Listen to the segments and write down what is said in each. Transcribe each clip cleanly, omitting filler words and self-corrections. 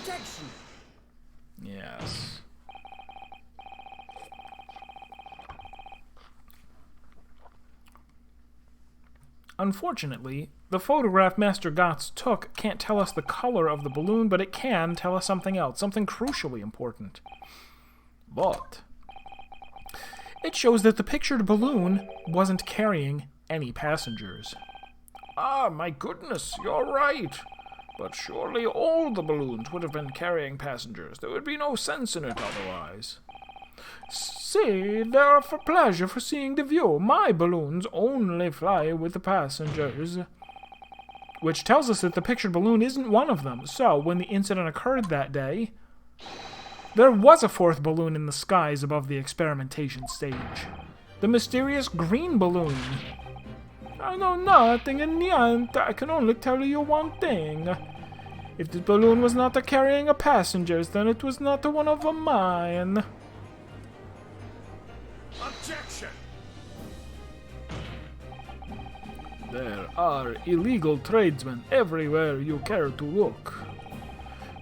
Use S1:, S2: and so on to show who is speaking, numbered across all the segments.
S1: Objection!
S2: Yes. Unfortunately, the photograph Master Gotts took can't tell us the color of the balloon, but it can tell us something else, something crucially important. What? It shows that the pictured balloon wasn't carrying any passengers. Ah, my goodness, you're right. But surely all the balloons would have been carrying passengers. There would be no sense in it otherwise. See, they are for pleasure for seeing the view. My balloons only fly with the passengers. Which tells us that the pictured balloon isn't one of them. So, when the incident occurred that day, there was a fourth balloon in the skies above the experimentation stage. The mysterious green balloon. I know nothing, and yet I can only tell you one thing. If the balloon was not carrying passengers, then it was not one of mine.
S1: Objection!
S2: There are illegal tradesmen everywhere you care to look.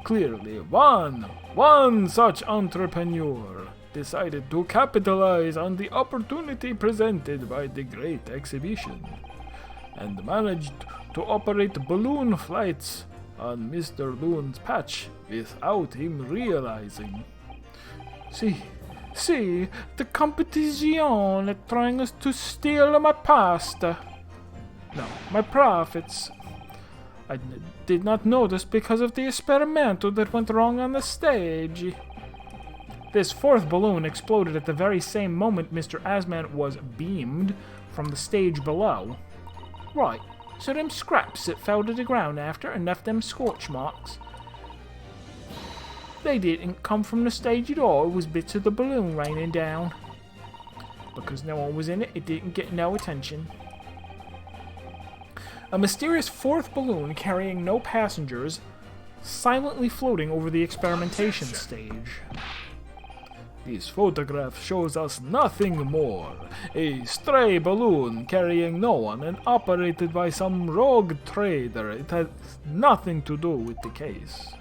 S2: Clearly, one such entrepreneur decided to capitalize on the opportunity presented by the Great Exhibition and managed to operate balloon flights on Mr. Loon's patch without him realizing. See, the competition is trying to steal my pasta. No, my profits. I did not notice because of the experimento that went wrong on the stage. This fourth balloon exploded at the very same moment Mr. Asman was beamed from the stage below. Right, so them scraps that fell to the ground after and left them scorch marks, they didn't come from the stage at all. It was bits of the balloon raining down. Because no one was in it, it didn't get no attention. A mysterious fourth balloon carrying no passengers, silently floating over the experimentation stage. This photograph shows us nothing more. A stray balloon carrying no one and operated by some rogue trader. It has nothing to do with the case.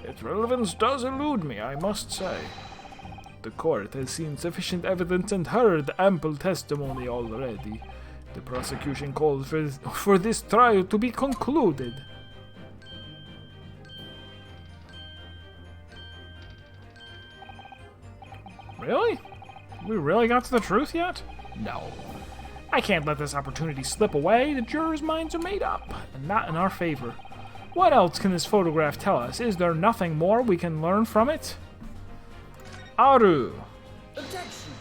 S2: Its relevance does elude me, I must say. The court has seen sufficient evidence and heard ample testimony already. The prosecution calls for this trial to be concluded. Really? We really got to the truth yet? No. I can't let this opportunity slip away. The jurors' minds are made up, and not in our favor. What else can this photograph tell us? Is there nothing more we can learn from it? Aru.
S1: Objection!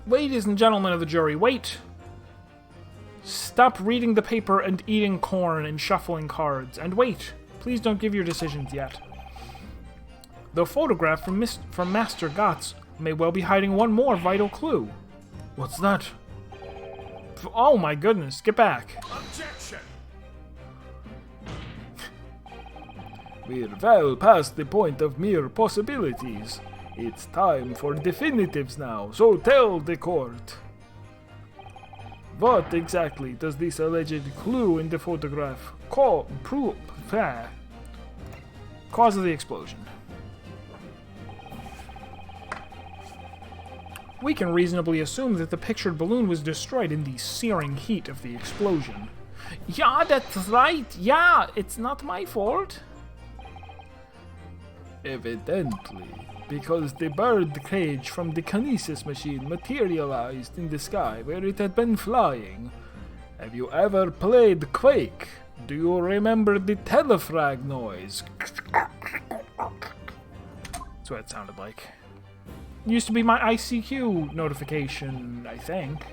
S2: Ladies and gentlemen of the jury, wait! Stop reading the paper and eating corn and shuffling cards, and wait! Please don't give your decisions yet. The photograph from Master Gotts may well be hiding one more vital clue. What's that? Oh my goodness, get back.
S1: Objection!
S2: We're well past the point of mere possibilities. It's time for definitives now, so tell the court. What exactly does this alleged clue in the photograph prove? Cause of the explosion. We can reasonably assume that the pictured balloon was destroyed in the searing heat of the explosion. Yeah, that's right. Yeah, it's not my fault. Evidently, because the bird cage from the kinesis machine materialized in the sky where it had been flying. Have you ever played Quake? Do you remember the telefrag noise? That's what it sounded like. Used to be my ICQ notification, I think.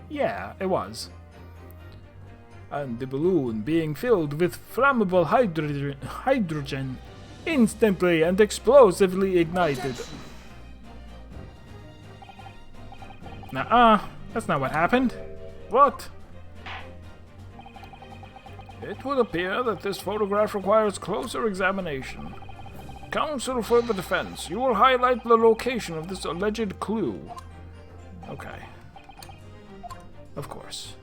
S2: Yeah, it was. And the balloon being filled with flammable hydrogen instantly and explosively ignited. Nuh-uh, that's not what happened. What? It would appear that this photograph requires closer examination. Counsel for the defense, you will highlight the location of this alleged clue. Okay. Of course.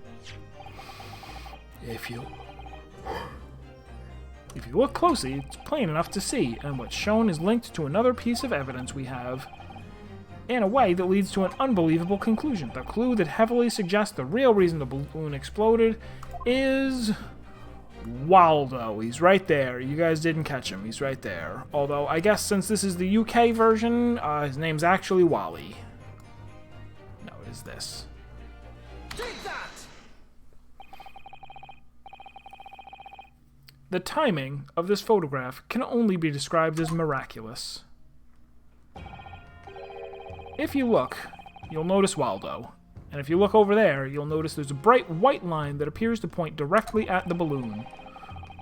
S2: If you look closely, it's plain enough to see, and what's shown is linked to another piece of evidence we have, in a way that leads to an unbelievable conclusion. The clue that heavily suggests the real reason the balloon exploded is Waldo. He's right there. You guys didn't catch him. He's right there. Although, I guess since this is the UK version, his name's actually Wally. No, it is this.
S1: Take that!
S2: The timing of this photograph can only be described as miraculous. If you look, you'll notice Waldo. And if you look over there, you'll notice there's a bright white line that appears to point directly at the balloon.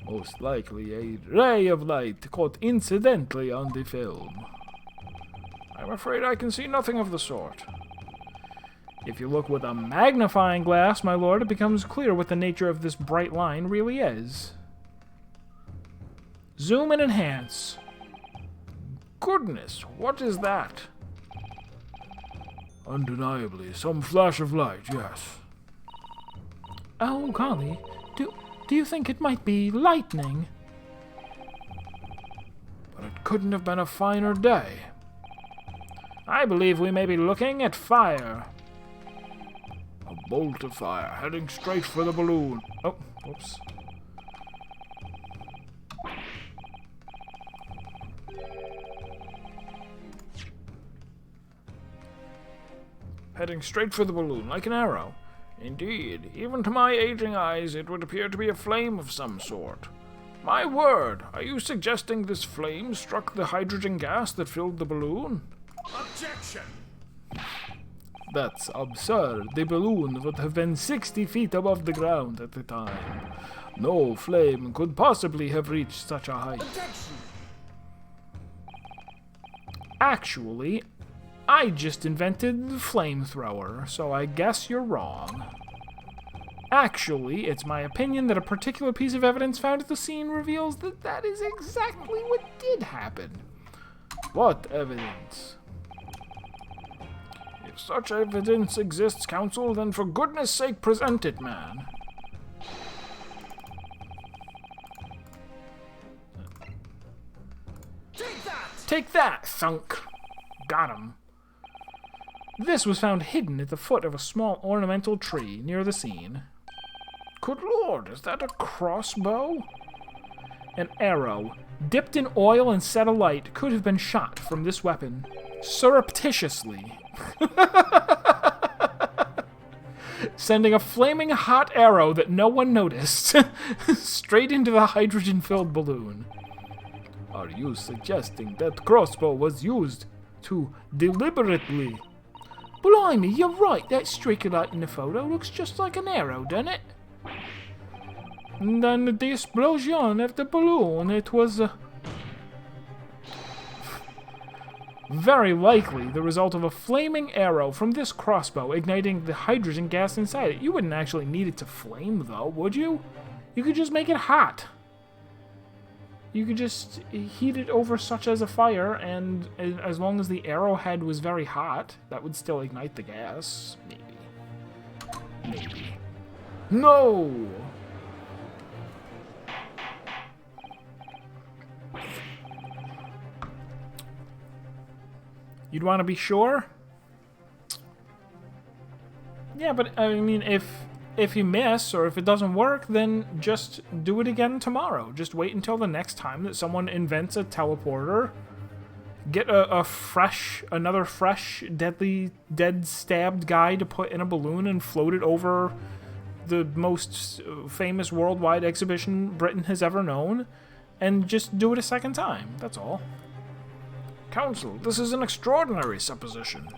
S2: Most likely a ray of light caught incidentally on the film. I'm afraid I can see nothing of the sort. If you look with a magnifying glass, my lord, it becomes clear what the nature of this bright line really is. Zoom and enhance. Goodness, what is that? Undeniably, some flash of light, yes. Oh, golly, do you think it might be lightning? But it couldn't have been a finer day. I believe we may be looking at fire. A bolt of fire heading straight for the balloon. Oh, oops. Heading straight for the balloon, like an arrow. Indeed, even to my aging eyes, it would appear to be a flame of some sort. My word, are you suggesting this flame struck the hydrogen gas that filled the balloon?
S1: Objection!
S2: That's absurd. The balloon would have been 60 feet above the ground at the time. No flame could possibly have reached such a height.
S1: Objection!
S2: Actually, I just invented the flamethrower, so I guess you're wrong. Actually, it's my opinion that a particular piece of evidence found at the scene reveals that that is exactly what did happen. What evidence? If such evidence exists, counsel, then for goodness sake present it, man.
S1: Take that!
S2: Take that, thunk! Got him. This was found hidden at the foot of a small ornamental tree near the scene. Good lord, is that a crossbow? An arrow, dipped in oil and set alight, could have been shot from this weapon. Surreptitiously. Sending a flaming hot arrow that no one noticed straight into the hydrogen-filled balloon. Are you suggesting that crossbow was used to deliberately... Blimey, you're right. That streak of light in the photo looks just like an arrow, doesn't it? And then the explosion of the balloon, it was... very likely the result of a flaming arrow from this crossbow igniting the hydrogen gas inside it. You wouldn't actually need it to flame, though, would you? You could just make it hot. You could just heat it over such as a fire, and as long as the arrowhead was very hot, that would still ignite the gas. Maybe. Maybe. No! You'd want to be sure? Yeah, but I mean, if you miss or if it doesn't work, then just do it again tomorrow. Just wait until the next time that someone invents a teleporter. Get another fresh, dead stabbed guy to put in a balloon and float it over the most famous worldwide exhibition Britain has ever known, and just do it a second time. That's all. Counsel, this is an extraordinary supposition.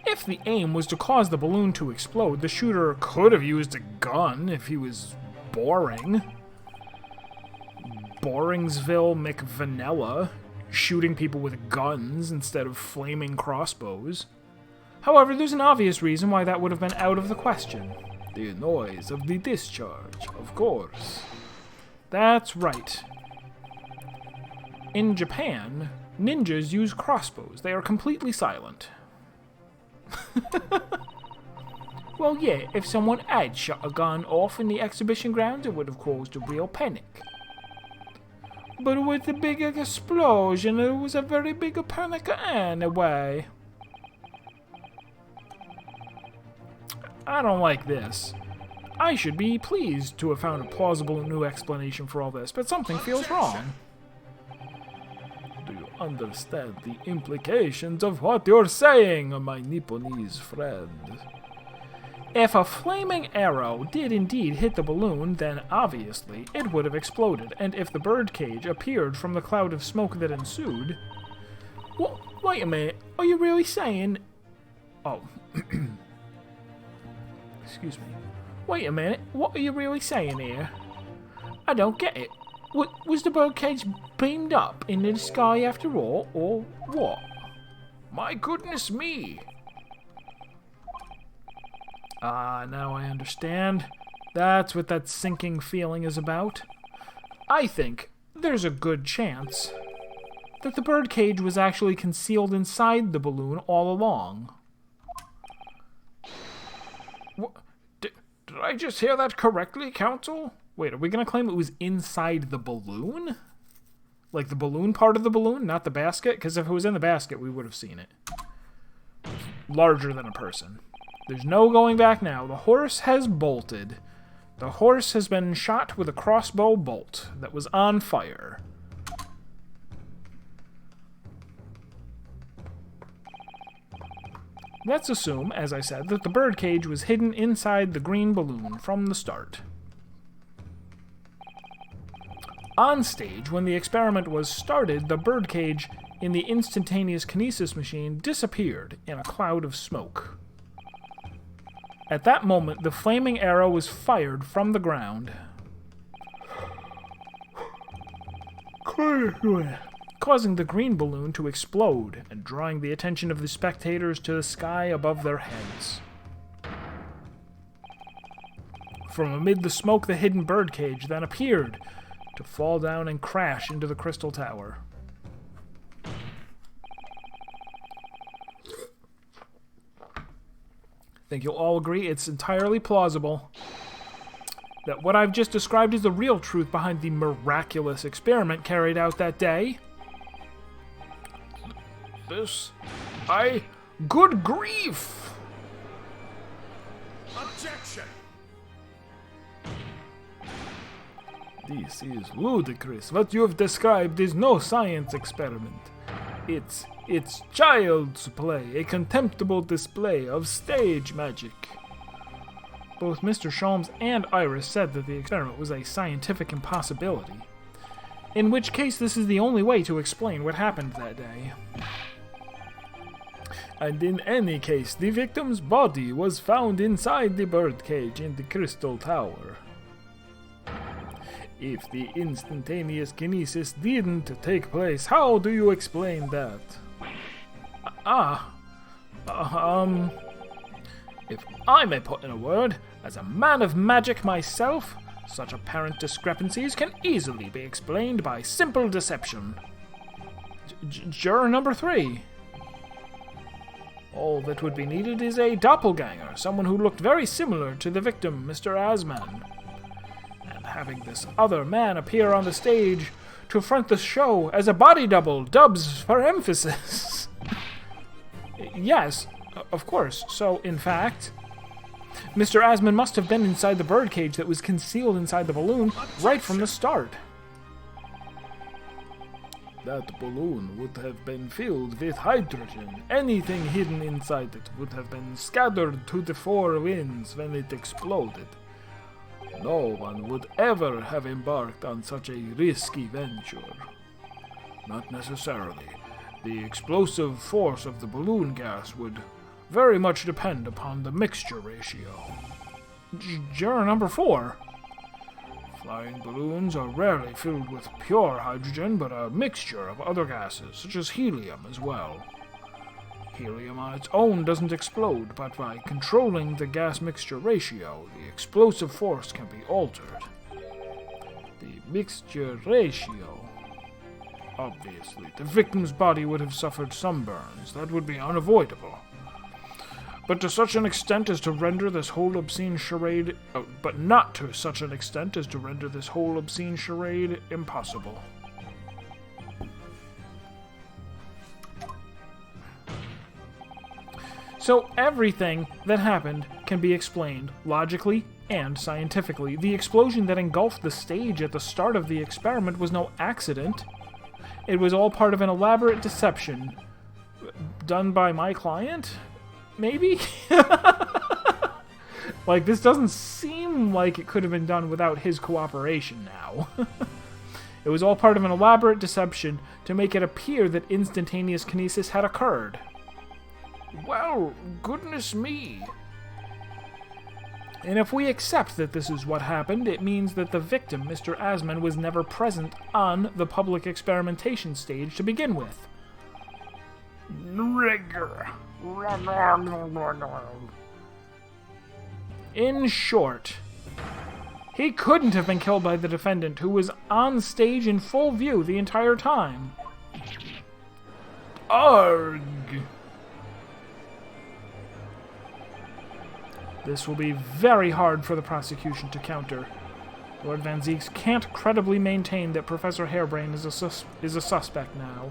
S2: If the aim was to cause the balloon to explode, the shooter could have used a gun if he was boring. Boringsville McVanilla, shooting people with guns instead of flaming crossbows. However, there's an obvious reason why that would have been out of the question. The noise of the discharge, of course. That's right. in Japan, ninjas use crossbows. They are completely silent. Well, yeah, if someone had shot a gun off in the exhibition grounds, it would have caused a real panic. But with the big explosion, it was a very big panic anyway. I don't like this. I should be pleased to have found a plausible new explanation for all this, but something feels wrong. Do you understand the implications of what you're saying, my Nipponese friend? If a flaming arrow did indeed hit the balloon, then obviously it would have exploded, and if the birdcage appeared from the cloud of smoke that ensued... Well, wait a minute, are you really saying... Oh. Excuse me. Wait a minute, what are you really saying here? I don't get it. Was the birdcage beamed up into the sky after all, or what?
S1: My goodness me!
S2: Ah, now I understand. That's what that sinking feeling is about. I think there's a good chance that the birdcage was actually concealed inside the balloon all along.
S1: Did I just hear that correctly, Counsel?
S2: Wait, are we going to claim it was inside the balloon? Like the balloon part of the balloon, not the basket? Because if it was in the basket, we would have seen it. Larger than a person. There's no going back now. The horse has bolted. The horse has been shot with a crossbow bolt that was on fire. Let's assume, as I said, that the birdcage was hidden inside the green balloon from the start. On stage, when the experiment was started, the birdcage in the instantaneous kinesis machine disappeared in a cloud of smoke. At that moment, the flaming arrow was fired from the ground, causing the green balloon to explode and drawing the attention of the spectators to the sky above their heads. From amid the smoke, the hidden birdcage then appeared to fall down and crash into the crystal tower. I think you'll all agree it's entirely plausible that what I've just described is the real truth behind the miraculous experiment carried out that day.
S1: Good grief! Objection!
S2: This is ludicrous. What you have described is no science experiment. It's child's play, a contemptible display of stage magic. Both Mr. Sholmes and Iris said that the experiment was a scientific impossibility, in which case this is the only way to explain what happened that day. And in any case, the victim's body was found inside the birdcage in the crystal tower. If the instantaneous kinesis didn't take place, how do you explain that? If I may put in a word, as a man of magic myself, such apparent discrepancies can easily be explained by simple deception. Juror number 3. All that would be needed is a doppelganger, someone who looked very similar to the victim, Mr. Asman. And having this other man appear on the stage to front the show as a body double, dubs for emphasis. Yes, of course. So, in fact, Mr. Asman must have been inside the birdcage that was concealed inside the balloon right from the start. That balloon would have been filled with hydrogen. Anything hidden inside it would have been scattered to the 4 winds when it exploded. No one would ever have embarked on such a risky venture. Not necessarily. The explosive force of the balloon gas would very much depend upon the mixture ratio. Juror number 4. Flying balloons are rarely filled with pure hydrogen, but a mixture of other gases, such as helium as well. Helium on its own doesn't explode, but by controlling the gas mixture ratio, the explosive force can be altered. The mixture ratio.
S1: Obviously, the victim's body would have suffered some burns. That would be unavoidable. But to such an extent as to render this whole obscene charade... but not to such an extent as to render this whole obscene charade impossible. So everything that happened can be explained logically and scientifically. The explosion that engulfed the stage at the start of the experiment was no accident. It was all part of an elaborate deception done by my client? Maybe? Like, this doesn't seem like it could have been done without his cooperation now. It was all part of an elaborate deception to make it appear that instantaneous kinesis had occurred. Well, goodness me. And if we accept that this is what happened, it means that the victim, Mr. Asman, was never present on the public experimentation stage to begin with. In short, he couldn't have been killed by the defendant, who was on stage in full view the entire time. Arg! This will be very hard for the prosecution to counter. Lord Van Zieks can't credibly maintain that Professor Harebrain is a suspect now.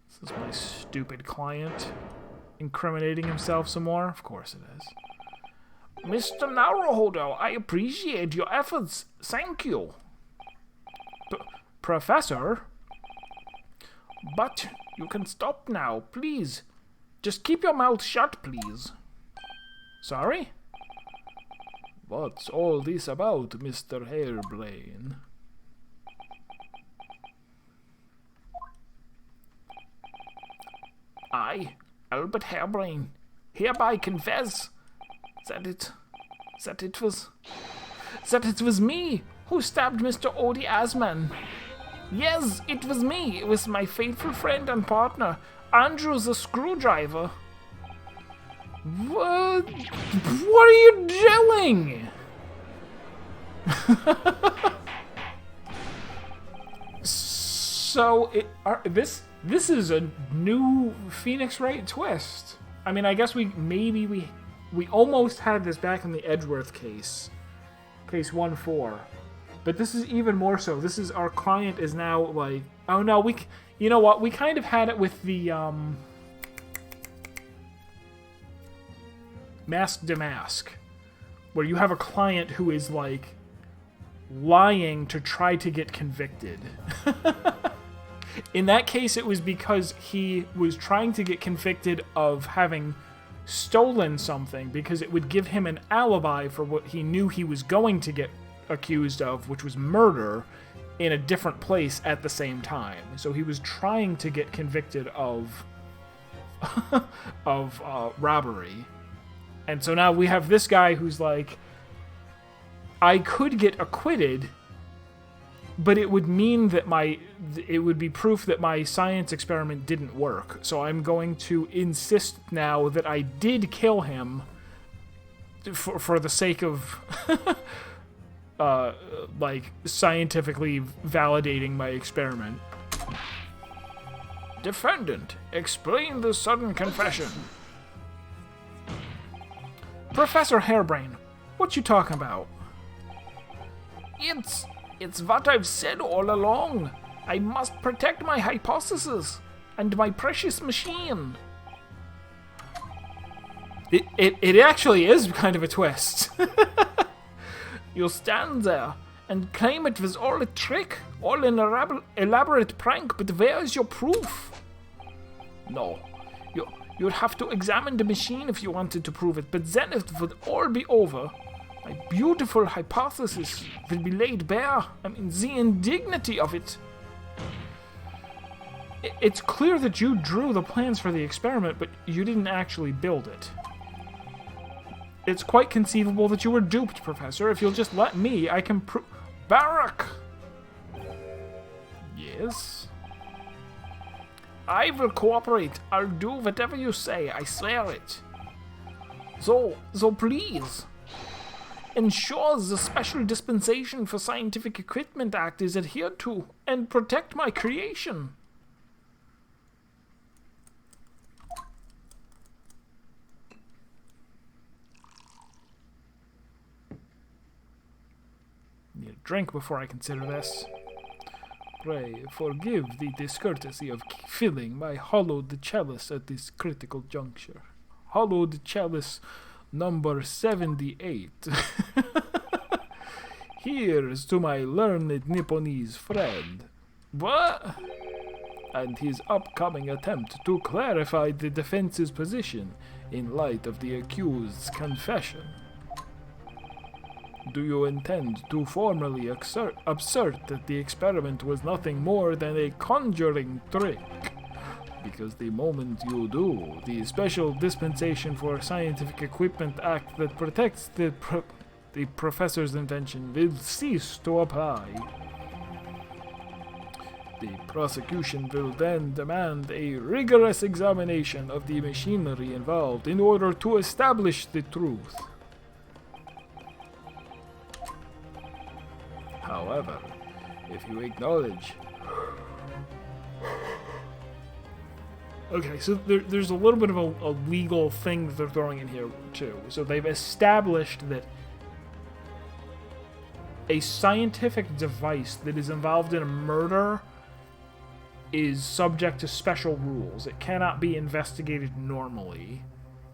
S1: This is my stupid client incriminating himself some more. Of course it is. Mr. Naruhodo, I appreciate your efforts. Thank you. Professor? But you can stop now, please. Just keep your mouth shut, please. Sorry? What's all this about, Mr. Harebrain? I, Albert Harebrain, hereby confess that it was me who stabbed Mr. Odi Asman. Yes, it was me. It was my faithful friend and partner, Andrew the Screwdriver. What? What are you doing? So this is a new Phoenix Wright twist. I mean, I guess we almost had this back in the Edgeworth case 1-4, but this is even more so. This is our client is now like, oh no, you know what? We kind of had it with the Mask to Mask, where you have a client who is like lying to try to get convicted. In that case, it was because he was trying to get convicted of having stolen something because it would give him an alibi for what he knew he was going to get accused of, which was murder in a different place at the same time. So he was trying to get convicted of robbery. And so now we have this guy who's like, I could get acquitted, but it would mean that it would be proof that my science experiment didn't work. So I'm going to insist now that I did kill him for the sake of like scientifically validating my experiment. Defendant, explain the sudden confession. Professor Harebrain, what you talking about? It's what I've said all along. I must protect my hypothesis and my precious machine. It actually is kind of a twist. You'll stand there and claim it was all a trick, all an elaborate prank, but where's your proof? No, you'd have to examine the machine if you wanted to prove it, but then it would all be over. My beautiful hypothesis will be laid bare. I mean, the indignity of it. It's clear that you drew the plans for the experiment, but you didn't actually build it. It's quite conceivable that you were duped, Professor. If you'll just let me, I can prove... Barak! Yes? I will cooperate. I'll do whatever you say. I swear it. So please... ensures the Special Dispensation for Scientific Equipment Act is adhered to, and protect my creation. Need a drink before I consider this. Pray, forgive the discourtesy of filling my hollowed chalice at this critical juncture. Hollowed chalice number 78. Here's to my learned Nipponese friend. What? And his upcoming attempt to clarify the defense's position in light of the accused's confession. Do you intend to formally assert that the experiment was nothing more than a conjuring trick? Because the moment you do, the Special Dispensation for Scientific Equipment Act that protects the professor's invention will cease to apply. The prosecution will then demand a rigorous examination of the machinery involved in order to establish the truth. However, if you acknowledge... Okay, so there's a little bit of a legal thing that they're throwing in here, too. So they've established that a scientific device that is involved in a murder is subject to special rules. It cannot be investigated normally.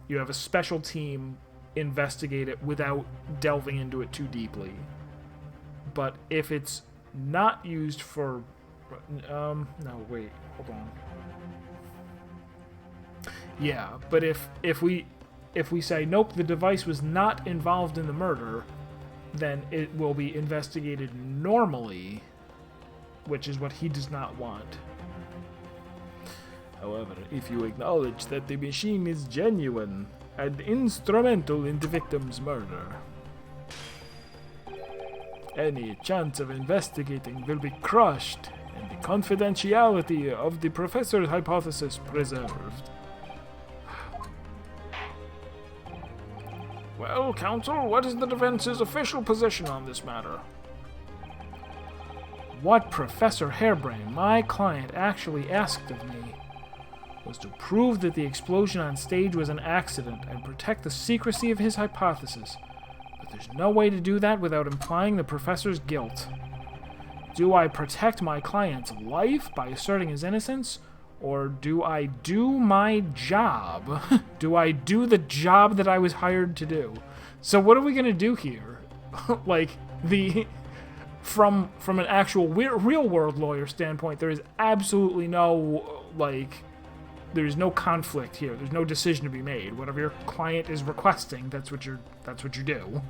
S1: You have a special team investigate it without delving into it too deeply. But if it's not used for... no, wait, hold on. Yeah, but if we say, nope, the device was not involved in the murder, then it will be investigated normally, which is what he does not want. However, if you acknowledge that the machine is genuine and instrumental in the victim's murder, any chance of investigating will be crushed and the confidentiality of the professor's hypothesis preserved. Well, counsel, what is the defense's official position on this matter? What Professor Harebrain, my client, actually asked of me was to prove that the explosion on stage was an accident and protect the secrecy of his hypothesis. But there's no way to do that without implying the professor's guilt. Do I protect my client's life by asserting his innocence? Or do I do my job? Do I do the job that I was hired to do? So what are we going to do here? Like, from an actual real-world lawyer standpoint, there is absolutely no, there's no conflict here. There's no decision to be made. Whatever your client is requesting, that's what you do.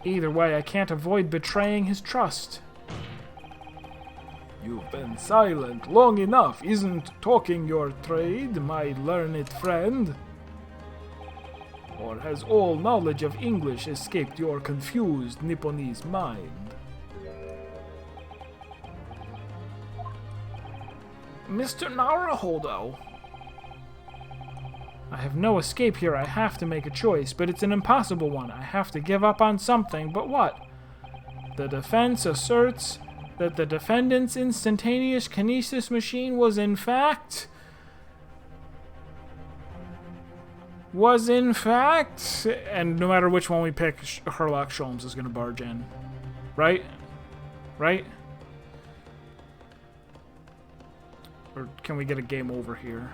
S1: Either way, I can't avoid betraying his trust. You've been silent long enough. Isn't talking your trade, my learned friend? Or has all knowledge of English escaped your confused Nipponese mind? Mr. Naruhodo. I have no escape here. I have to make a choice, but it's an impossible one. I have to give up on something, but what? The defense asserts that the defendant's instantaneous kinesis machine was in fact, and no matter which one we pick, Sherlock Sholmes is going to barge in. Right? Right? Or can we get a game over here?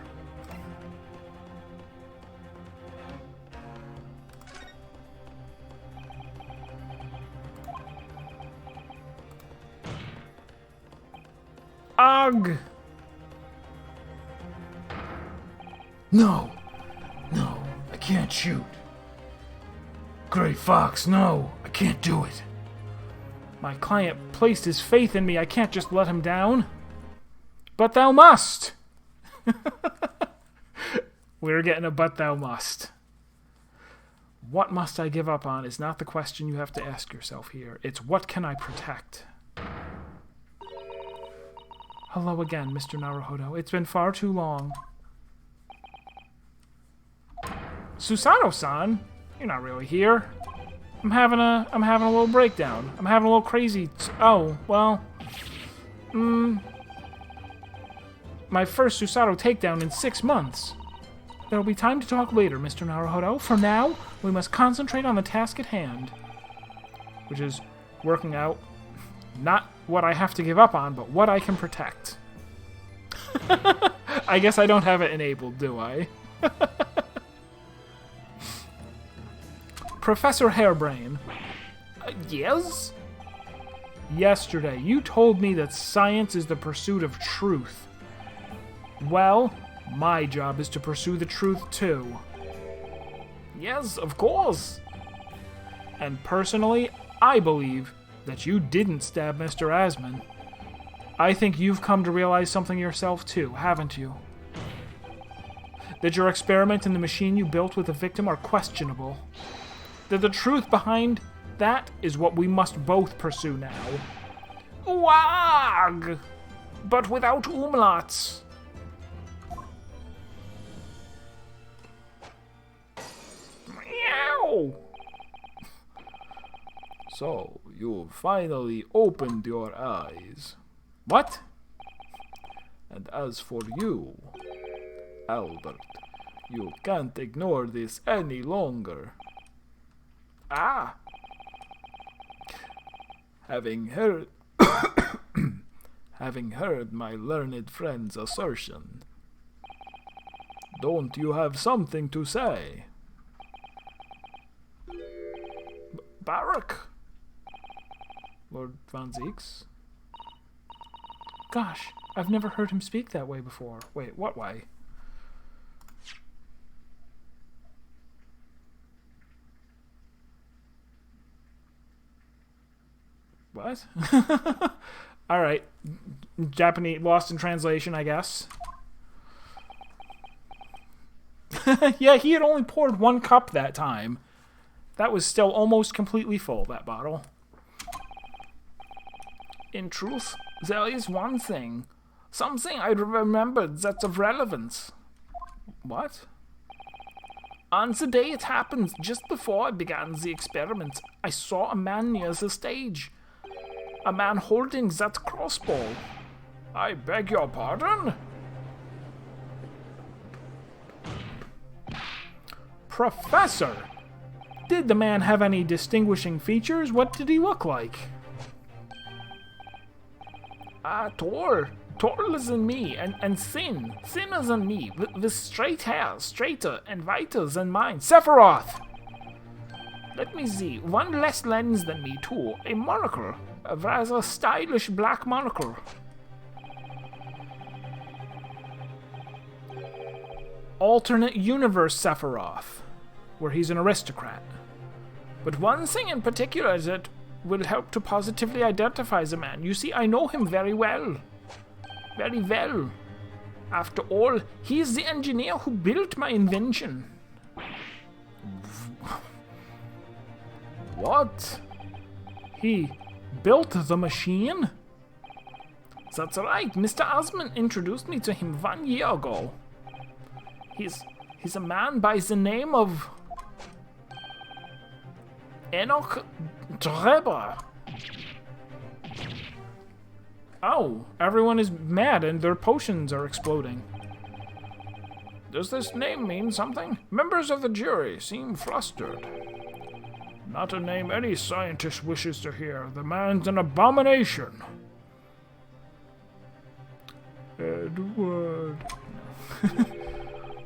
S1: Ugh! No! No, I can't shoot. Gray Fox, no! I can't do it. My client placed his faith in me. I can't just let him down. But thou must! We're getting a but thou must. What must I give up on is not the question you have to ask yourself here. It's what can I protect? Hello again, Mr. Naruhodo. It's been far too long.
S2: Susato-san, you're not really here. I'm having a little breakdown. I'm having a little crazy. Oh, well. My first Susato takedown in 6 months. There'll be time to talk later, Mr. Naruhodo. For now, we must concentrate on the task at hand. Which is working out not what I have to give up on, but what I can protect. I guess I don't have it enabled, do I? Professor Hairbrain.
S1: Yes?
S2: Yesterday, you told me that science is the pursuit of truth. Well, my job is to pursue the truth too.
S1: Yes, of course.
S2: And personally, I believe that you didn't stab Mr. Asman. I think you've come to realize something yourself too, haven't you? That your experiment and the machine you built with the victim are questionable. That the truth behind that is what we must both pursue now.
S1: Wag! But without umlauts. Meow!
S3: So, you finally opened your eyes.
S2: What?
S3: And as for you, Albert, you can't ignore this any longer.
S1: Ah!
S3: Having heard my learned friend's assertion, don't you have something to say?
S1: Barak?
S2: Lord Von Zeeks? Gosh, I've never heard him speak that way before. Wait, what way? What? Alright. Japanese, lost in translation, I guess. Yeah, he had only poured 1 cup that time. That was still almost completely full, that bottle.
S1: In truth, there is one thing. Something I remembered that's of relevance.
S2: What?
S1: On the day it happened, just before I began the experiment, I saw a man near the stage. A man holding that crossbow.
S3: I beg your pardon?
S2: Professor! Did the man have any distinguishing features? What did he look like?
S1: Tall. Taller than me, and thin. Thinner than me, with straight hair, straighter and whiter than mine.
S2: Sephiroth!
S1: Let me see. One less lens than me, too. A monocle. A rather stylish black monocle.
S2: Alternate universe Sephiroth, where he's an aristocrat.
S1: But one thing in particular that will help to positively identify the man. You see, I know him very well. Very well. After all, he is the engineer who built my invention.
S3: What?
S2: He built the machine?
S1: That's right. Mr. Asman introduced me to him 1 year ago. He's a man by the name of Enoch Drebber.
S2: Oh, everyone is mad and their potions are exploding.
S3: Does this name mean something? Members of the jury seem flustered. Not a name any scientist wishes to hear. The man's an abomination.
S2: Edward.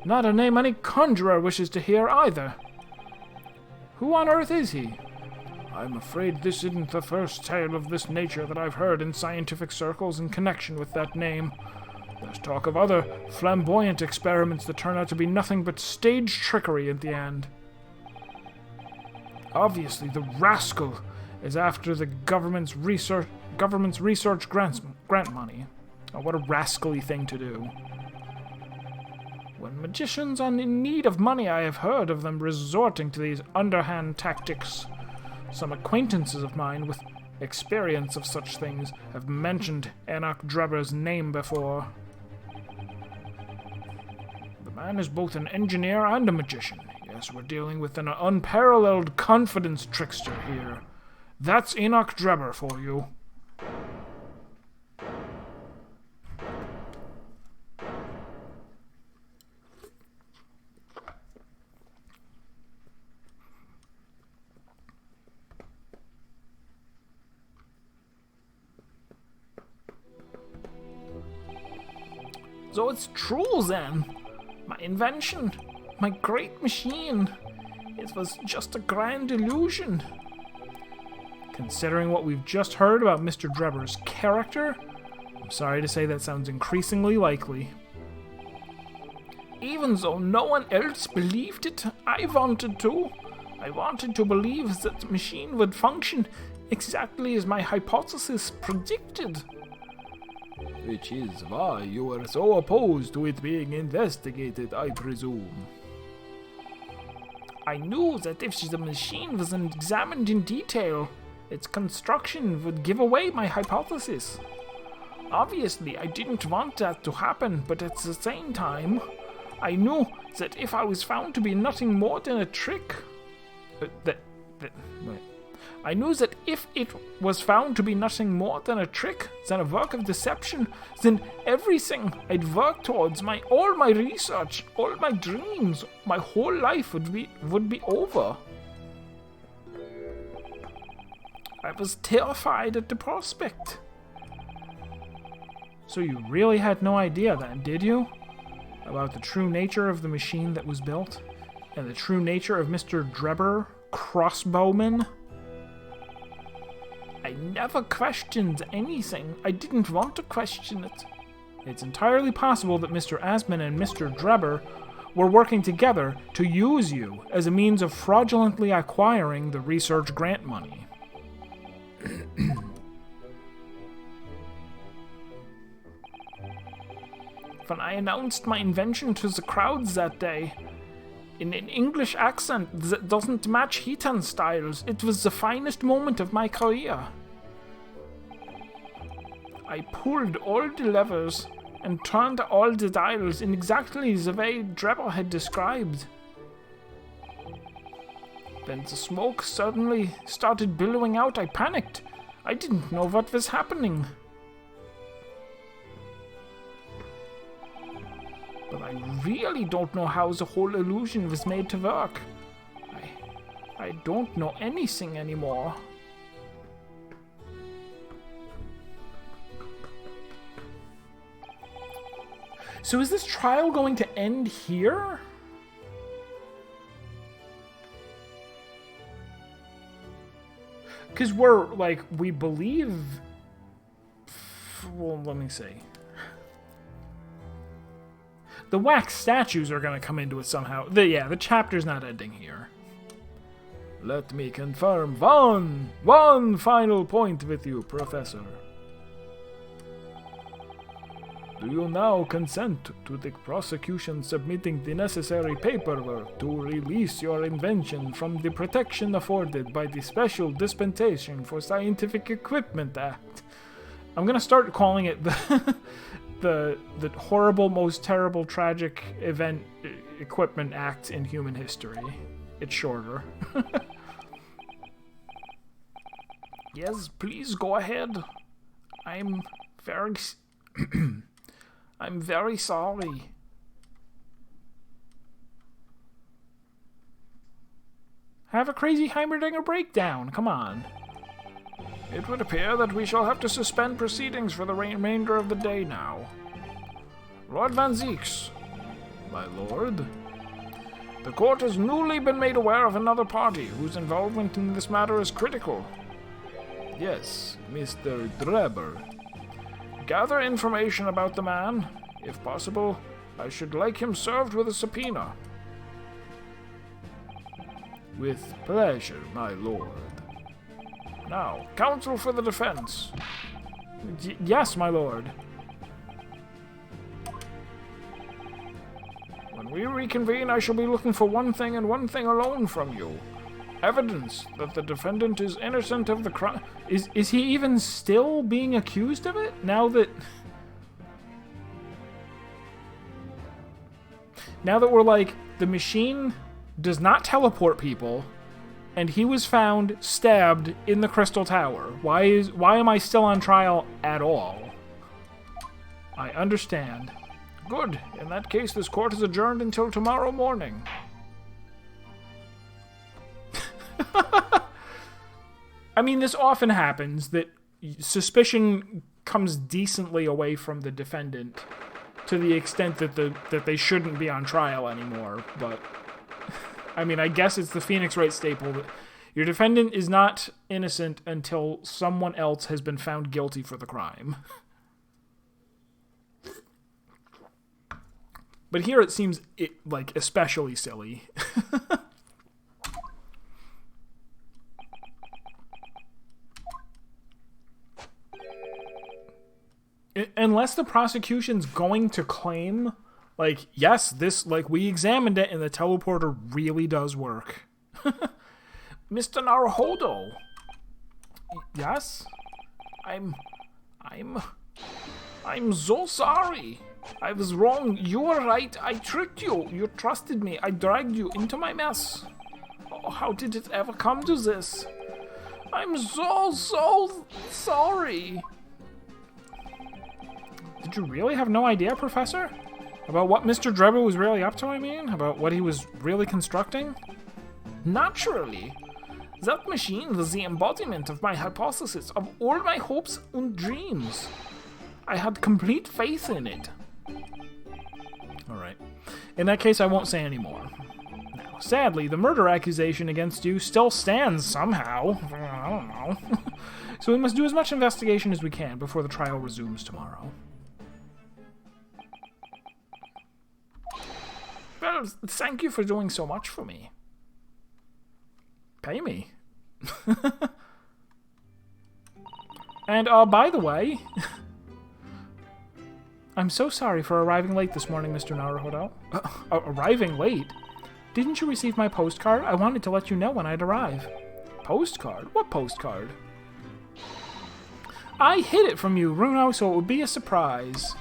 S2: Not a name any conjurer wishes to hear either. Who on earth is he?
S3: I'm afraid this isn't the first tale of this nature that I've heard in scientific circles in connection with that name. There's talk of other flamboyant experiments that turn out to be nothing but stage trickery at the end. Obviously, the rascal is after the government's research grant money. Oh, what a rascally thing to do. When magicians are in need of money, I have heard of them resorting to these underhand tactics. Some acquaintances of mine with experience of such things have mentioned Enoch Drebber's name before. The man is both an engineer and a magician. Yes, we're dealing with an unparalleled confidence trickster here. That's Enoch Drebber for you.
S1: So it's true then. My invention, my great machine, it was just a grand illusion.
S2: Considering what we've just heard about Mr. Drebber's character, I'm sorry to say that sounds increasingly likely.
S1: Even though no one else believed it, I wanted to. I wanted to believe that the machine would function exactly as my hypothesis predicted.
S3: Which is why you were so opposed to it being investigated, I presume.
S1: I knew that if the machine was examined in detail, its construction would give away my hypothesis. Obviously, I didn't want that to happen, but at the same time, I knew that if I was found to be nothing more than a trick... I knew that if it was found to be nothing more than a trick, than a work of deception, then everything I'd worked towards, all my research, all my dreams, my whole life would be over. I was terrified at the prospect.
S2: So you really had no idea then, did you? About the true nature of the machine that was built? And the true nature of Mr. Drebber, crossbowman?
S1: I never questioned anything. I didn't want to question it.
S2: It's entirely possible that Mr. Asman and Mr. Drebber were working together to use you as a means of fraudulently acquiring the research grant money.
S1: When I announced my invention to the crowds that day, in an English accent that doesn't match Heaton styles, it was the finest moment of my career. I pulled all the levers and turned all the dials in exactly the way Drebber had described. Then the smoke suddenly started billowing out. I panicked. I didn't know what was happening. But I really don't know how the whole illusion was made to work. I don't know anything anymore.
S2: So is this trial going to end here? Because we believe... Well, let me see. The wax statues are going to come into it somehow. The chapter's not ending here.
S3: Let me confirm one final point with you, Professor. Do you now consent to the prosecution submitting the necessary paperwork to release your invention from the protection afforded by the Special Dispensation for Scientific Equipment Act?
S2: I'm going to start calling it the horrible, most terrible, tragic event Equipment Act in human history. It's shorter.
S1: Yes, please go ahead. I'm very sorry.
S2: Have a crazy Heimerdinger breakdown. Come on.
S3: It would appear that we shall have to suspend proceedings for the remainder of the day now. Lord Van Zieks. My lord. The court has newly been made aware of another party whose involvement in this matter is critical. Yes, Mr. Drebber. Gather information about the man. If possible, I should like him served with a subpoena. With pleasure, my lord. Now, counsel for the defense.
S2: Yes, my lord.
S3: When we reconvene, I shall be looking for one thing and one thing alone from you. Evidence that the defendant is innocent of the crime.
S2: Is he even still being accused of it? Now that we're like, the machine does not teleport people, and he was found stabbed in the Crystal Tower. Why am I still on trial at all? I understand.
S3: Good. In that case, this court is adjourned until tomorrow morning.
S2: I mean, this often happens, that suspicion comes decently away from the defendant to the extent that they shouldn't be on trial anymore. But, I mean, I guess it's the Phoenix Wright staple that your defendant is not innocent until someone else has been found guilty for the crime. But here it seems like especially silly. Unless the prosecution's going to claim, like, yes, this, like, we examined it and the teleporter really does work.
S3: Mr. Naruhodo.
S2: Yes?
S3: I'm so sorry. I was wrong. You were right. I tricked you. You trusted me. I dragged you into my mess. Oh, how did it ever come to this? I'm so sorry.
S2: Did you really have no idea, Professor? About what Mr. Drebber was really up to, I mean? About what he was really constructing?
S3: Naturally. That machine was the embodiment of my hypothesis, of all my hopes and dreams. I had complete faith in it.
S2: Alright. In that case, I won't say any more. Now, sadly, the murder accusation against you still stands somehow. I don't know. So we must do as much investigation as we can before the trial resumes tomorrow.
S3: Well, thank you for doing so much for me.
S2: Pay me. And, by the way... I'm so sorry for arriving late this morning, Mr. Naruhodo. Arriving late? Didn't you receive my postcard? I wanted to let you know when I'd arrive. Postcard? What postcard? I hid it from you, Runo, so it would be a surprise.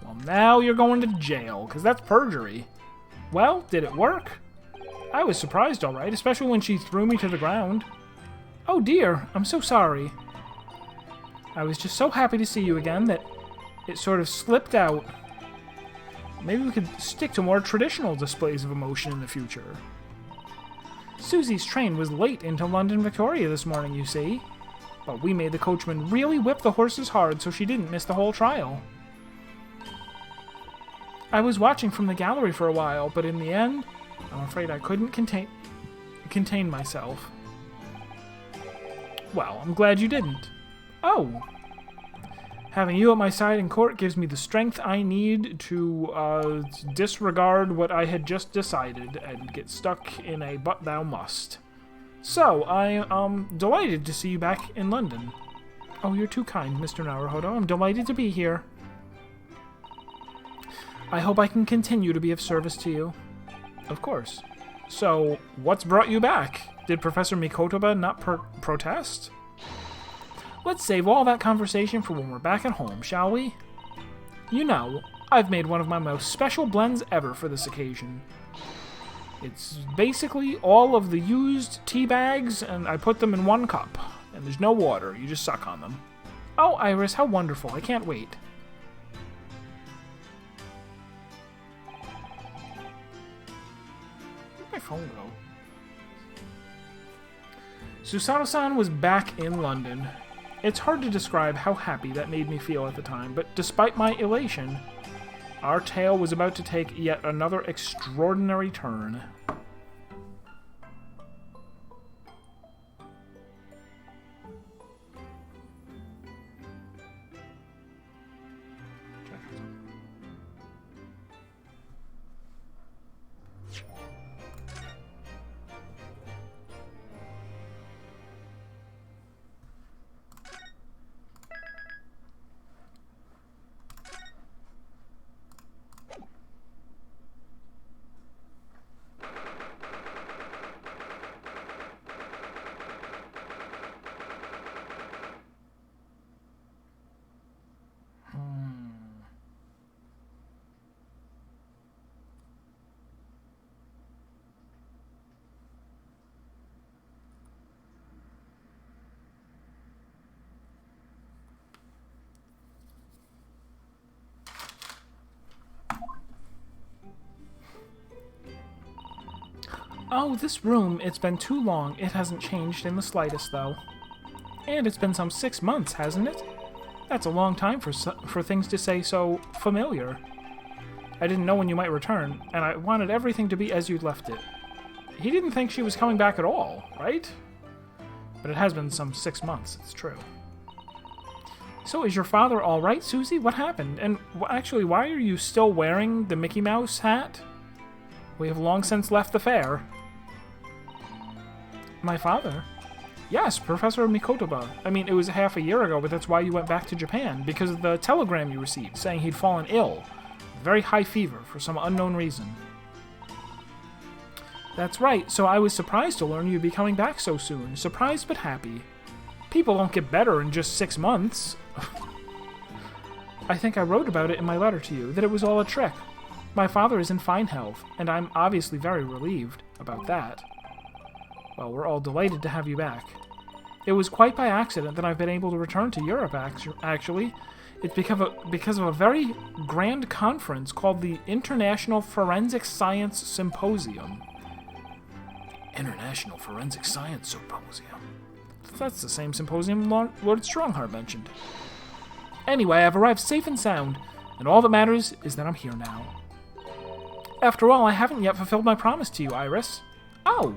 S2: Well, now you're going to jail, because that's perjury. Well, did it work? I was surprised, all right, especially when she threw me to the ground. Oh dear, I'm so sorry. I was just so happy to see you again that it sort of slipped out. Maybe we could stick to more traditional displays of emotion in the future. Susie's train was late into London Victoria this morning, you see. But we made the coachman really whip the horses hard so she didn't miss the whole trial. I was watching from the gallery for a while, but in the end, I'm afraid I couldn't contain myself. Well, I'm glad you didn't. Oh! Having you at my side in court gives me the strength I need to disregard what I had just decided and get stuck in a but thou must. So, I am delighted to see you back in London. Oh, you're too kind, Mr. Naruhodo. I'm delighted to be here. I hope I can continue to be of service to you. Of course. So, what's brought you back? Did Professor Mikotoba not protest? Let's save all that conversation for when we're back at home, shall we? You know, I've made one of my most special blends ever for this occasion. It's basically all of the used tea bags, and I put them in one cup. And there's no water, you just suck on them. Oh, Iris, how wonderful. I can't wait. Where'd my phone go? Susato-san was back in London. It's hard to describe how happy that made me feel at the time, but despite my elation, our tale was about to take yet another extraordinary turn. Oh, this room, it's been too long. It hasn't changed in the slightest, though. And it's been some 6 months, hasn't it? That's a long time for things to say so familiar. I didn't know when you might return, and I wanted everything to be as you'd left it. He didn't think she was coming back at all, right? But it has been some 6 months, it's true. So is your father all right, Susie? What happened? And actually, why are you still wearing the Mickey Mouse hat? We have long since left the fair. My father? Yes, Professor Mikotoba. I mean, it was half a year ago, but that's why you went back to Japan, because of the telegram you received saying he'd fallen ill. Very high fever for some unknown reason. That's right, so I was surprised to learn you'd be coming back so soon. Surprised but happy. People don't get better in just 6 months. I think I wrote about it in my letter to you, that it was all a trick. My father is in fine health, and I'm obviously very relieved about that. Well, we're all delighted to have you back. It was quite by accident that I've been able to return to Europe, actually. It's because of a very grand conference called the International Forensic Science Symposium. International Forensic Science Symposium. That's the same symposium Lord Strongheart mentioned. Anyway, I've arrived safe and sound, and all that matters is that I'm here now. After all, I haven't yet fulfilled my promise to you, Iris. Oh!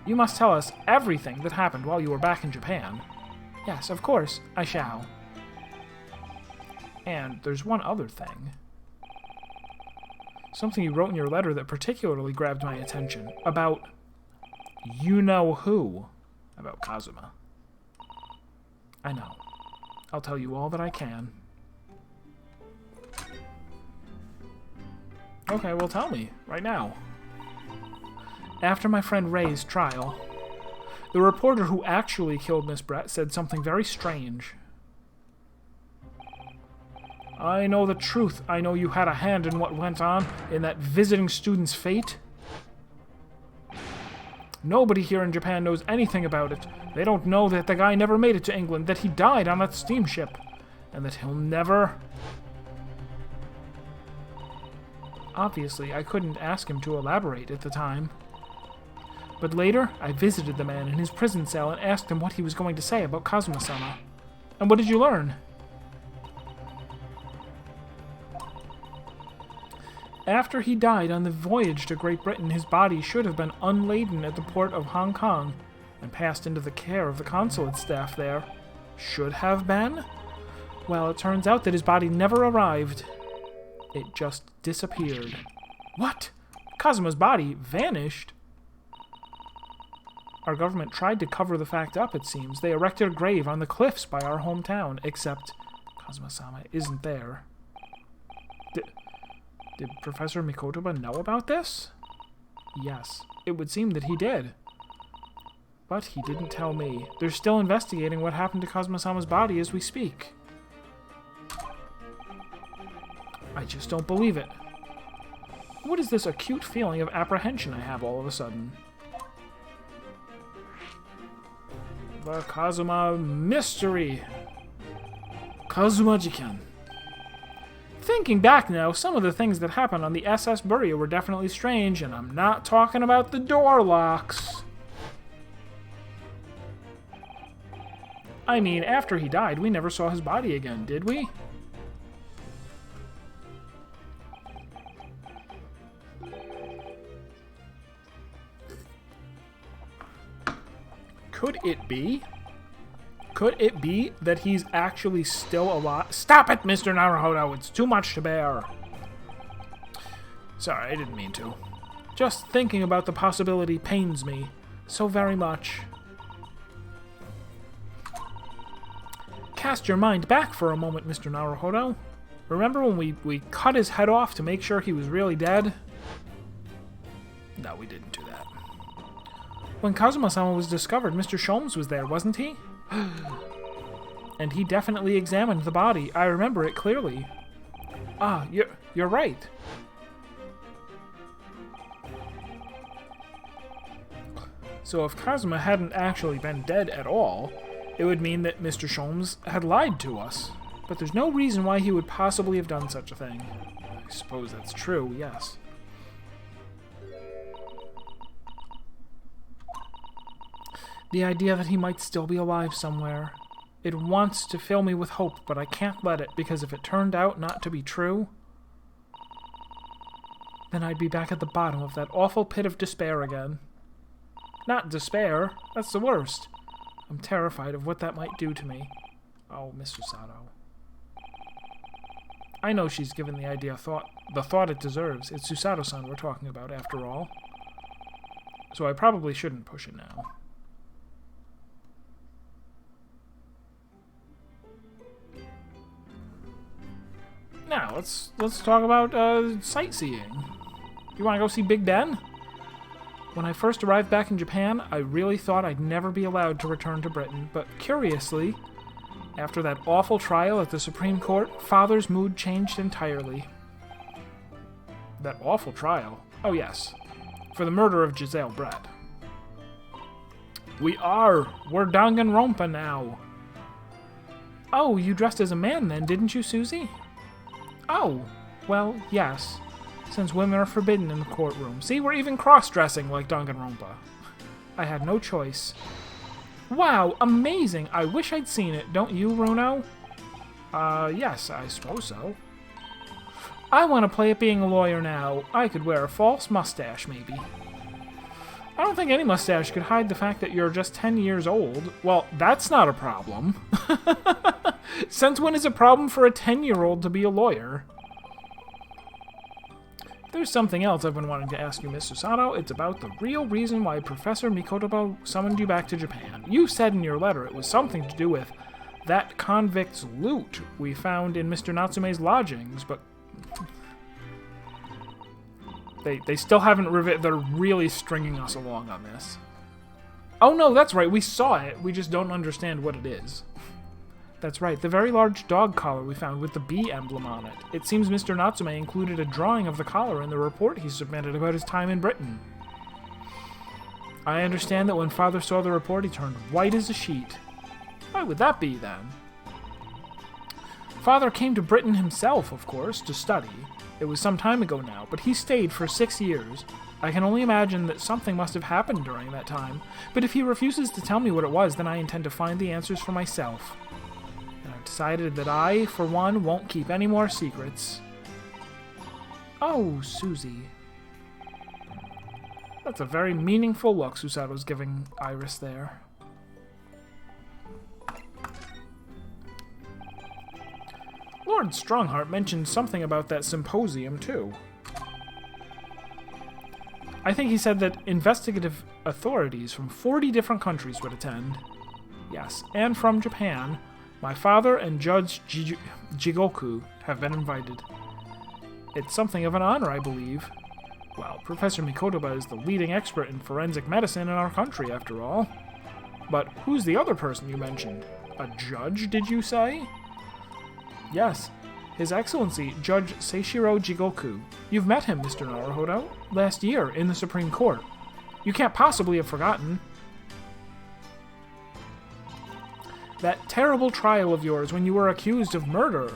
S2: You must tell us everything that happened while you were back in Japan. Yes, of course, I shall. And there's one other thing. Something you wrote in your letter that particularly grabbed my attention. About you-know-who. About Kazuma. I know. I'll tell you all that I can. Okay, well tell me, right now. After my friend Ray's trial, the reporter who actually killed Miss Brett said something very strange. I know the truth. I know you had a hand in what went on in that visiting student's fate. Nobody here in Japan knows anything about it. They don't know that the guy never made it to England, that he died on that steamship, and that he'll never... Obviously, I couldn't ask him to elaborate at the time. But later, I visited the man in his prison cell and asked him what he was going to say about Kazuma-sama. And what did you learn? After he died on the voyage to Great Britain, his body should have been unladen at the port of Hong Kong and passed into the care of the consulate staff there. Should have been? Well, it turns out that his body never arrived. It just disappeared. What? Kazuma's body vanished? Our government tried to cover the fact up, it seems. They erected a grave on the cliffs by our hometown, except Kazuma-sama isn't there. Did Professor Mikotoba know about this? Yes, it would seem that he did. But he didn't tell me. They're still investigating what happened to Kazuma-sama's body as we speak. I just don't believe it. What is this acute feeling of apprehension I have all of a sudden? The Kazuma mystery. Kazuma Jiken. Thinking back now, some of the things that happened on the SS Burya were definitely strange, and I'm not talking about the door locks. I mean, after he died, we never saw his body again, did we? Could it be? Could it be that he's actually still alive? Stop it, Mr. Naruhodo! It's too much to bear. Sorry, I didn't mean to. Just thinking about the possibility pains me so very much. Cast your mind back for a moment, Mr. Naruhodo. Remember when we cut his head off to make sure he was really dead? No, we didn't do that. When Kazuma-sama was discovered, Mr. Sholmes was there, wasn't he? And he definitely examined the body. I remember it clearly. Ah, you're right. So if Kazuma hadn't actually been dead at all, it would mean that Mr. Sholmes had lied to us. But there's no reason why he would possibly have done such a thing. I suppose that's true, yes. The idea that he might still be alive somewhere. It wants to fill me with hope, but I can't let it, because if it turned out not to be true, then I'd be back at the bottom of that awful pit of despair again. Not despair, that's the worst. I'm terrified of what that might do to me. Oh, Miss Susato. I know she's given the idea the thought it deserves. It's Susato-san we're talking about, after all. So I probably shouldn't push it now. Now, let's talk about sightseeing. You want to go see Big Ben? When I first arrived back in Japan, I really thought I'd never be allowed to return to Britain, but curiously, after that awful trial at the Supreme Court, Father's mood changed entirely. That awful trial? Oh yes, for the murder of Giselle Brett. We're Danganronpa now. Oh, you dressed as a man then, didn't you, Susie? Oh, well, yes. Since women are forbidden in the courtroom. See, we're even cross-dressing like Danganronpa. I had no choice. Wow, amazing! I wish I'd seen it, don't you, Runo? Yes, I suppose so. I want to play at being a lawyer now. I could wear a false mustache, maybe. I don't think any mustache could hide the fact that you're just 10 years old. Well, that's not a problem. Since when is it a problem for a 10-year-old to be a lawyer? There's something else I've been wanting to ask you, Miss Susato. It's about the real reason why Professor Mikotoba summoned you back to Japan. You said in your letter it was something to do with that convict's loot we found in Mr. Natsume's lodgings, but they still haven't they're really stringing us along on this. Oh no, that's right, we saw it. We just don't understand what it is. That's right, the very large dog collar we found with the bee emblem on it. It seems Mr. Natsume included a drawing of the collar in the report he submitted about his time in Britain. I understand that when Father saw the report, he turned white as a sheet. Why would that be, then? Father came to Britain himself, of course, to study. It was some time ago now, but he stayed for 6 years. I can only imagine that something must have happened during that time, but if he refuses to tell me what it was, then I intend to find the answers for myself. And I've decided that I, for one, won't keep any more secrets. Oh, Susie. That's a very meaningful look Susato's giving Iris there. Lord Strongheart mentioned something about that symposium, too. I think he said that investigative authorities from 40 different countries would attend. Yes, and from Japan. My father and Judge Jigoku have been invited. It's something of an honor, I believe. Well, Professor Mikotoba is the leading expert in forensic medicine in our country, after all. But who's the other person you mentioned? A judge, did you say? Yes, His Excellency, Judge Seishiro Jigoku. You've met him, Mr. Naruhodo, last year in the Supreme Court. You can't possibly have forgotten. That terrible trial of yours when you were accused of murder.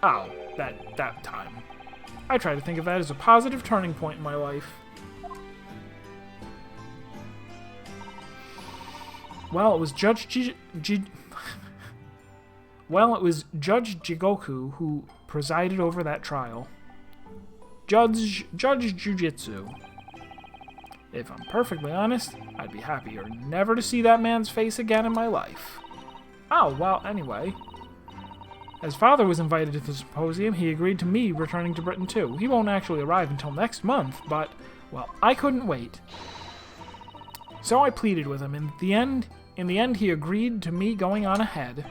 S2: Oh, that time. I try to think of that as a positive turning point in my life. Well, it was Judge Jigoku who presided over that trial. Judge Jujitsu. If I'm perfectly honest, I'd be happier never to see that man's face again in my life. Oh, well, anyway. As Father was invited to the symposium, he agreed to me returning to Britain too. He won't actually arrive until next month, but, well, I couldn't wait. So I pleaded with him. In the end, he agreed to me going on ahead.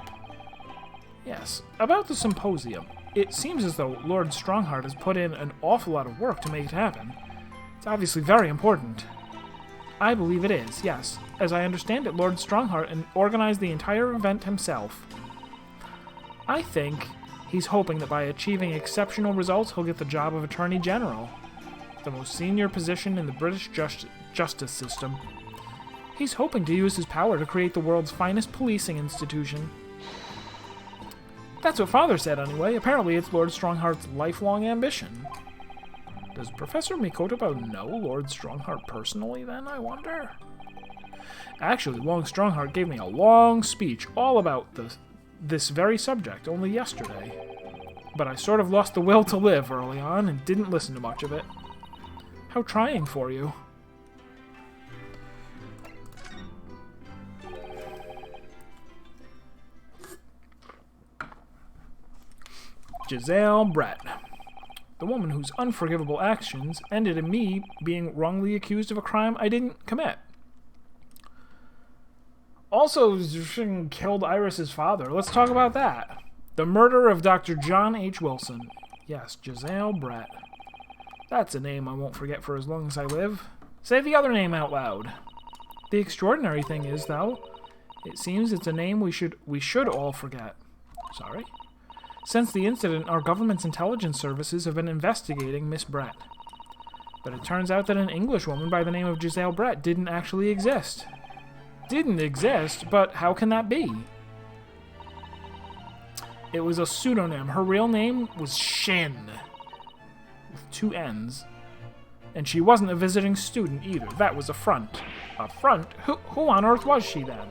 S2: Yes, about the symposium. It seems as though Lord Strongheart has put in an awful lot of work to make it happen. It's obviously very important. I believe it is, yes. As I understand it, Lord Strongheart organized the entire event himself. I think he's hoping that by achieving exceptional results, he'll get the job of Attorney General, the most senior position in the British justice system. He's hoping to use his power to create the world's finest policing institution. That's what Father said, anyway. Apparently, it's Lord Strongheart's lifelong ambition. Does Professor Mikotoba know Lord Strongheart personally, then, I wonder? Actually, Long Strongheart gave me a long speech all about this very subject only yesterday. But I sort of lost the will to live early on and didn't listen to much of it. How trying for you. Giselle Brett. The woman whose unforgivable actions ended in me being wrongly accused of a crime I didn't commit. Also, killed Iris's father. Let's talk about that. The murder of Dr. John H. Wilson. Yes, Giselle Brett. That's a name I won't forget for as long as I live. Say the other name out loud. The extraordinary thing is, though, it seems it's a name we should all forget. Sorry? Since the incident, our government's intelligence services have been investigating Miss Brett. But it turns out that an English woman by the name of Giselle Brett didn't actually exist. Didn't exist, but how can that be? It was a pseudonym. Her real name was Shin, with 2 N's. And she wasn't a visiting student either. That was a front. A front? Who on earth was she then?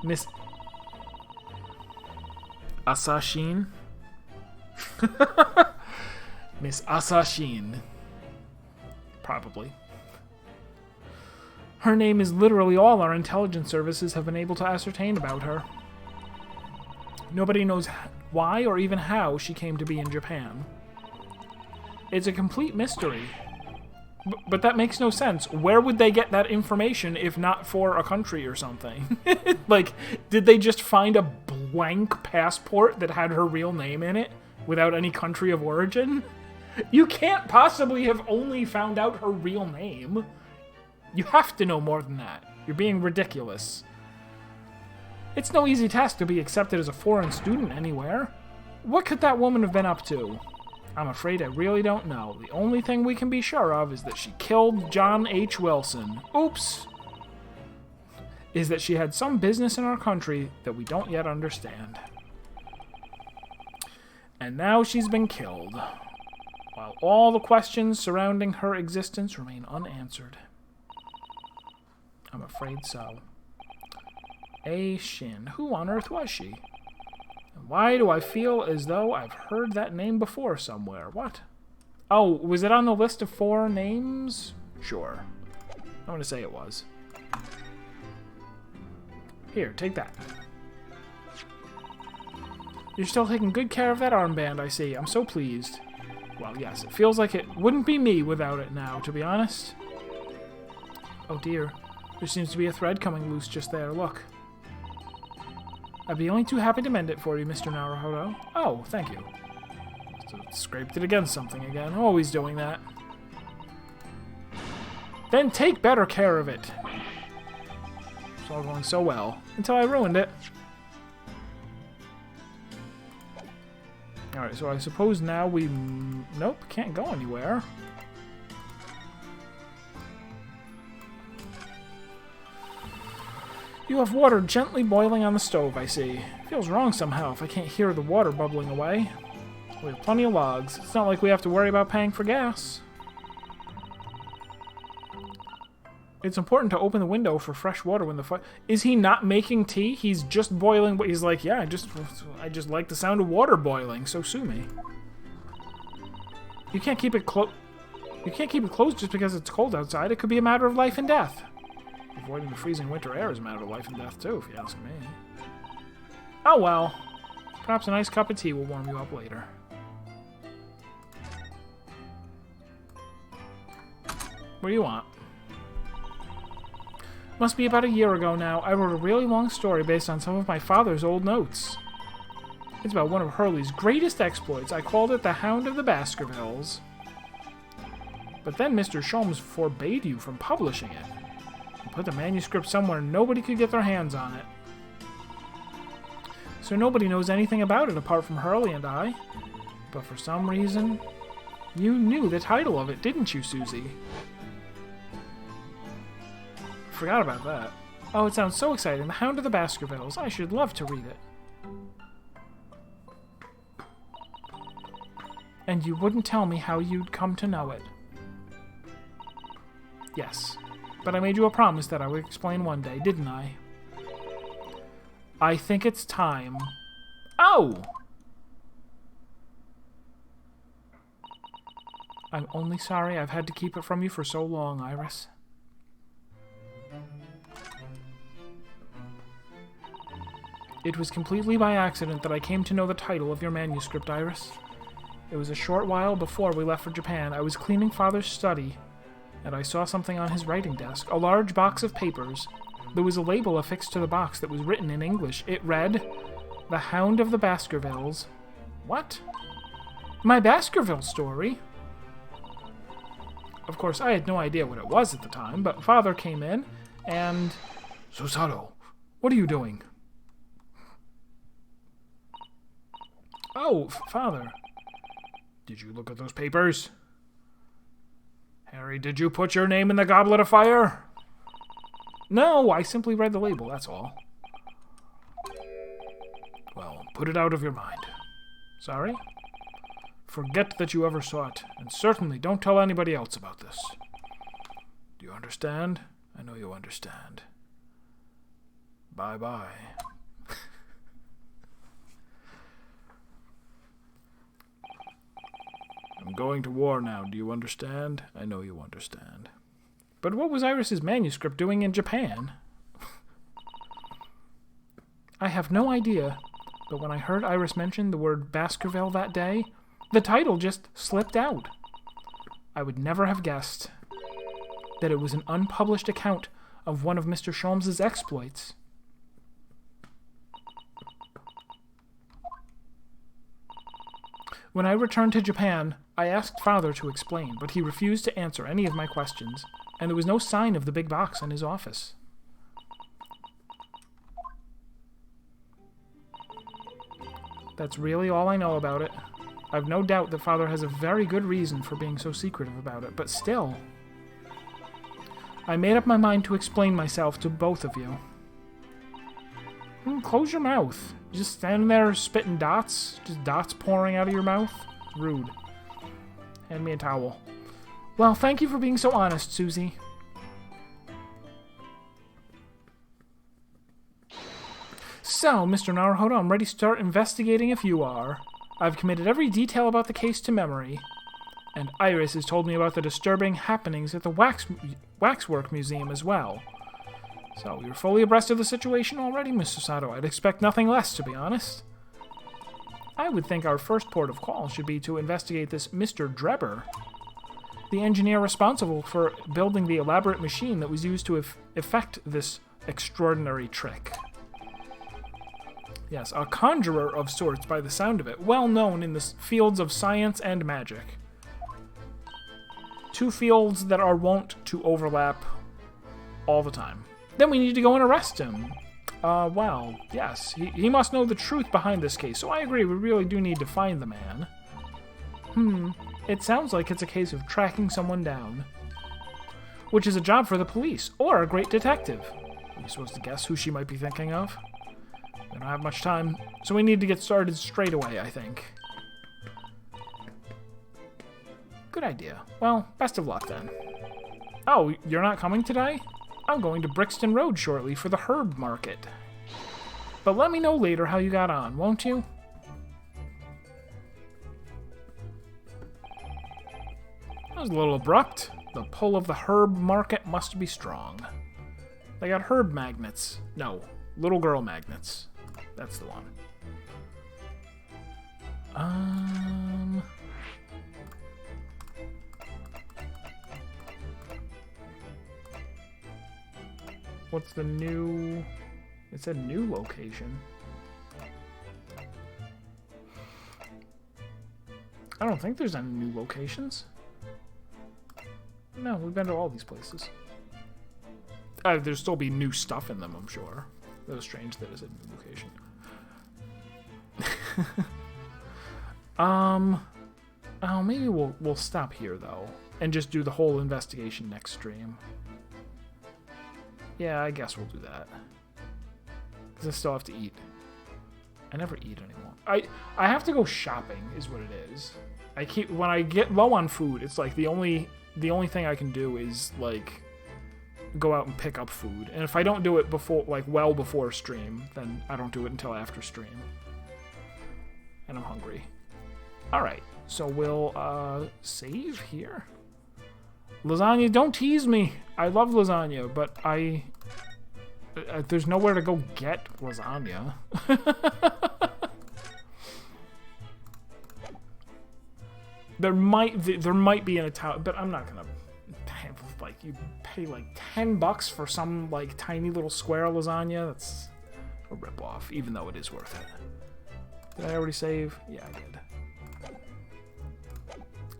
S2: Miss Asashin? Miss Asashin. Probably. Her name is literally all our intelligence services have been able to ascertain about her. Nobody knows why or even how she came to be in Japan. It's a complete mystery. But that makes no sense. Where would they get that information if not for a country or something? Like, did they just find a blank passport that had her real name in it without any country of origin? You can't possibly have only found out her real name. You have to know more than that. You're being ridiculous. It's no easy task to be accepted as a foreign student anywhere. What could that woman have been up to? I'm afraid I really don't know. The only thing we can be sure of is that she killed John H. Wilson. Oops! Is that she had some business in our country that we don't yet understand. And now she's been killed, while all the questions surrounding her existence remain unanswered. I'm afraid so. A. Shin. Who on earth was she? And why do I feel as though I've heard that name before somewhere? What? Oh, was it on the list of 4 names? Sure. I'm going to say it was. Here, take that. You're still taking good care of that armband, I see. I'm so pleased. Well, yes, it feels like it wouldn't be me without it now, to be honest. Oh dear. There seems to be a thread coming loose just there. Look. I'd be only too happy to mend it for you, Mr. Naruhodo. Oh, thank you. So scraped it against something again. Always doing that. Then take better care of it. It's all going so well. Until I ruined it. Alright, so I suppose now we... Nope, can't go anywhere. You have water gently boiling on the stove, I see. Feels wrong somehow if I can't hear the water bubbling away. We have plenty of logs. It's not like we have to worry about paying for gas. It's important to open the window for fresh water when the fire... Is he not making tea? He's just boiling... He's like, yeah, I just like the sound of water boiling, so sue me. You can't keep it closed. You can't keep it closed just because it's cold outside. It could be a matter of life and death. Avoiding the freezing winter air is a matter of life and death, too, if you ask me. Oh well. Perhaps a nice cup of tea will warm you up later. What do you want? Must be about a year ago now. I wrote a really long story based on some of my father's old notes. It's about one of Hurley's greatest exploits. I called it The Hound of the Baskervilles. But then Mr. Sholmes forbade you from publishing it. He put the manuscript somewhere nobody could get their hands on it. So nobody knows anything about it apart from Hurley and I. But for some reason, you knew the title of it, didn't you, Susie? Forgot about that. Oh, it sounds so exciting. The Hound of the Baskervilles. I should love to read it. And you wouldn't tell me how you'd come to know it. Yes. But I made you a promise that I would explain one day, didn't I? I think it's time. Oh! I'm only sorry I've had to keep it from you for so long, Iris. It was completely by accident that I came to know the title of your manuscript, Iris. It was a short while before we left for Japan. I was cleaning Father's study, and I saw something on his writing desk, a large box of papers. There was a label affixed to the box that was written in English. It read, "The Hound of the Baskervilles." What? My Baskerville story? Of course, I had no idea what it was at the time, but Father came in, and...
S3: Susato, what are you doing?
S2: Oh, Father.
S3: Did you look at those papers? Harry, did you put your name in the Goblet of Fire?
S2: No, I simply read the label, that's all.
S3: Well, put it out of your mind.
S2: Sorry?
S3: Forget that you ever saw it, and certainly don't tell anybody else about this. Do you understand? I know you understand. Bye-bye. I'm going to war now, do you understand? I know you understand.
S2: But what was Iris's manuscript doing in Japan? I have no idea, but when I heard Iris mention the word Baskerville that day, the title just slipped out. I would never have guessed that it was an unpublished account of one of Mr. Sholmes's exploits. When I returned to Japan, I asked Father to explain, but he refused to answer any of my questions, and there was no sign of the big box in his office. That's really all I know about it. I've no doubt that Father has a very good reason for being so secretive about it, but still... I made up my mind to explain myself to both of you. Close your mouth. You just standing there spitting dots? Just dots pouring out of your mouth? Rude. Hand me a towel. Well, thank you for being so honest, Susie. So, Mr. Naruhodo, I'm ready to start investigating if you are. I've committed every detail about the case to memory. And Iris has told me about the disturbing happenings at the Waxwork Museum as well. So, you're fully abreast of the situation already, Mr. Sato. I'd expect nothing less, to be honest. I would think our first port of call should be to investigate this Mr. Drebber, the engineer responsible for building the elaborate machine that was used to effect this extraordinary trick. Yes, a conjurer of sorts by the sound of it, well known in the fields of science and magic. Two fields that are wont to overlap all the time. Then we need to go and arrest him. Well, yes, he must know the truth behind this case, so I agree, we really do need to find the man. It sounds like it's a case of tracking someone down. Which is a job for the police, or a great detective. Are you supposed to guess who she might be thinking of? We don't have much time, so we need to get started straight away, I think. Good idea. Well, best of luck then. Oh, you're not coming today? I'm going to Brixton Road shortly for the herb market. But let me know later how you got on, won't you? That was a little abrupt. The pull of the herb market must be strong. They got herb magnets. No, little girl magnets. That's the one. What's the new... It said new location. I don't think there's any new locations. No, we've been to all these places. There'll still be new stuff in them, I'm sure. That was strange that it said new location. Oh, maybe we'll stop here, though. And just do the whole investigation next stream. Yeah, I guess we'll do that. Because I still have to eat. I never eat anymore. I have to go shopping, is what it is. When I get low on food, it's like the only thing I can do is, like, go out and pick up food. And if I don't do it before, like, well before stream, then I don't do it until after stream. And I'm hungry. Alright, so we'll, save here. Lasagna, don't tease me. I love lasagna, but there's nowhere to go get lasagna. There might be an Italian, but I'm not gonna have, like, you pay like $10 for some like tiny little square lasagna. That's a ripoff, even though it is worth it. Did I already save? Yeah, I did.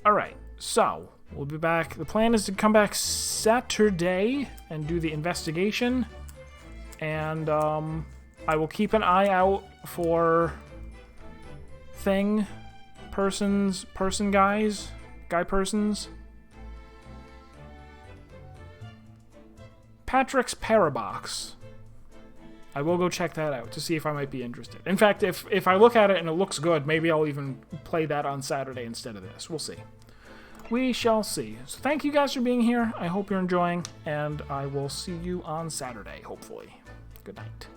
S2: All right, so we'll be back. The plan is to come back Saturday and do the investigation, and I will keep an eye out for person guys. Patrick's Parabox. I will go check that out to see if I might be interested. In fact, if I look at it and it looks good, maybe I'll even play that on Saturday instead of this. We'll see. We shall see. So thank you guys for being here. I hope you're enjoying, and I will see you on Saturday, hopefully. Good night.